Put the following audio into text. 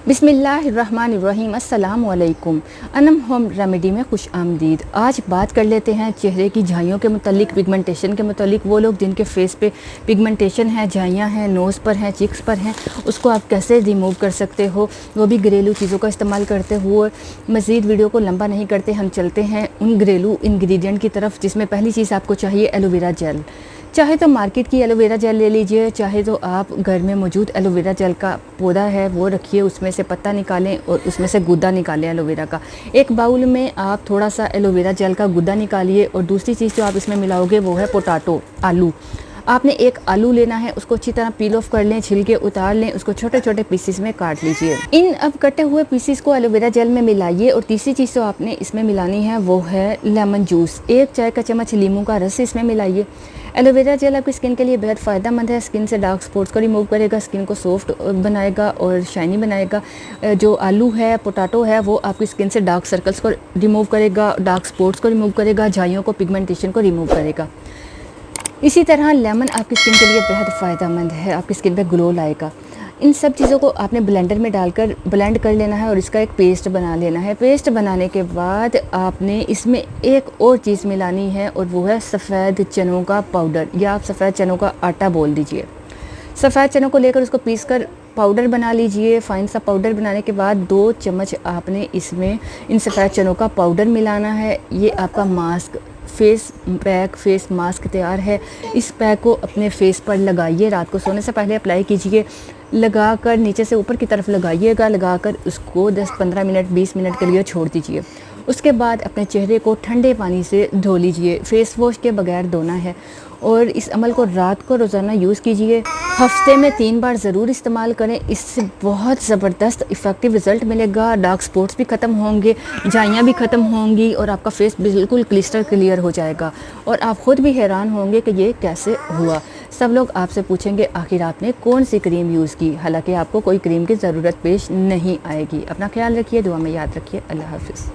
बिस्मिल्लाहिर्रहमानिर्रहीम। अस्सलामु अलैकुम। अनम होम रेमेडी में खुश आमदीद। आज बात कर लेते हैं चेहरे की झाइयों के मुतालिक, पिगमेंटेशन के मुतालिक। वो लोग जिनके फेस पे पिगमेंटेशन है, झाइयाँ हैं, नोज़ पर हैं, चिक्स पर हैं, उसको आप कैसे रिमूव कर सकते हो, वो भी घरेलू चीज़ों का इस्तेमाल करते हुए। मज़ीद वीडियो को लंबा नहीं करते, हम चलते हैं उन घरेलू इंग्रेडिएंट की तरफ, जिसमें पहली चीज़ आपको चाहिए एलोवेरा जेल। चाहे तो मार्केट की एलोवेरा जेल ले लीजिए, चाहे तो आप घर में मौजूद एलोवेरा जेल का पौधा है वो रखिए, उसमें से पत्ता निकालें और उसमें से गुद्दा निकालें एलोवेरा का। एक बाउल में आप थोड़ा सा एलोवेरा जेल का गुद्दा निकालिए और दूसरी चीज़ जो आप इसमें मिलाओगे वो है पोटैटो, आलू। आपने एक आलू लेना है, उसको अच्छी तरह पील ऑफ कर लें, छिलके उतार लें, उसको छोटे छोटे पीसेस में काट लीजिए। इन अब कटे हुए पीसेस को एलोवेरा जेल में मिलाइए। और तीसरी चीज़ जो आपने इसमें मिलानी है वो है लेमन जूस। 1 चाय का चम्मच नींबू का रस इसमें मिलाइए। एलोवेरा जेल आपकी स्किन के लिए बेहद फ़ायदेमंद है। स्किन से डार्क स्पॉट्स को रिमूव करेगा, स्किन को सॉफ्ट बनाएगा और शाइनी बनाएगा। जो आलू है, पोटैटो है, वो आपकी स्किन से डार्क सर्कल्स को रिमूव करेगा, डार्क स्पॉट्स को रिमूव करेगा, झाइयों को, पिगमेंटेशन को रिमूव करेगा। इसी तरह लेमन आपकी स्किन के लिए बेहद फ़ायदेमंद है, आपकी स्किन पे ग्लो लाएगा। इन सब चीज़ों को आपने ब्लेंडर में डालकर ब्लेंड कर लेना है और इसका एक पेस्ट बना लेना है। पेस्ट बनाने के बाद आपने इसमें एक और चीज़ मिलानी है और वो है सफ़ेद चनों का पाउडर, या आप सफ़ेद चनों का आटा बोल दीजिए। सफ़ेद चनों को लेकर उसको पीस कर पाउडर बना लीजिए। फाइन सा पाउडर बनाने के बाद 2 चम्मच आपने इसमें इन सफ़ेद चनों का पाउडर मिलाना है। ये आपका mask, face pack, face mask तैयार है। इस पैक को अपने फेस पर लगाइए, रात को सोने से पहले अप्लाई कीजिए। लगाकर नीचे से ऊपर की तरफ लगाइएगा, लगाकर उसको 10-15 मिनट, 20 मिनट के लिए छोड़ दीजिए। उसके बाद अपने चेहरे को ठंडे पानी से धो लीजिए, फेस वॉश के बगैर धोना है। और इस अमल को रात को रोज़ाना यूज़ कीजिए। हफ्ते में 3 बार ज़रूर इस्तेमाल करें, इससे बहुत ज़बरदस्त इफ़ेक्टिव रिज़ल्ट मिलेगा। डार्क स्पॉट्स भी ख़त्म होंगे, झाइयाँ भी ख़त्म होंगी और आपका फेस बिल्कुल क्लिस्टर क्लियर हो जाएगा। और आप ख़ुद भी हैरान होंगे कि ये कैसे हुआ। सब लोग आपसे पूछेंगे आखिर आपने कौन सी क्रीम यूज़ की। हालांकि आपको कोई क्रीम की ज़रूरत पेश नहीं आएगी। अपना ख्याल रखिए, दुआ में याद रखिए। अल्लाह हाफ़िज़।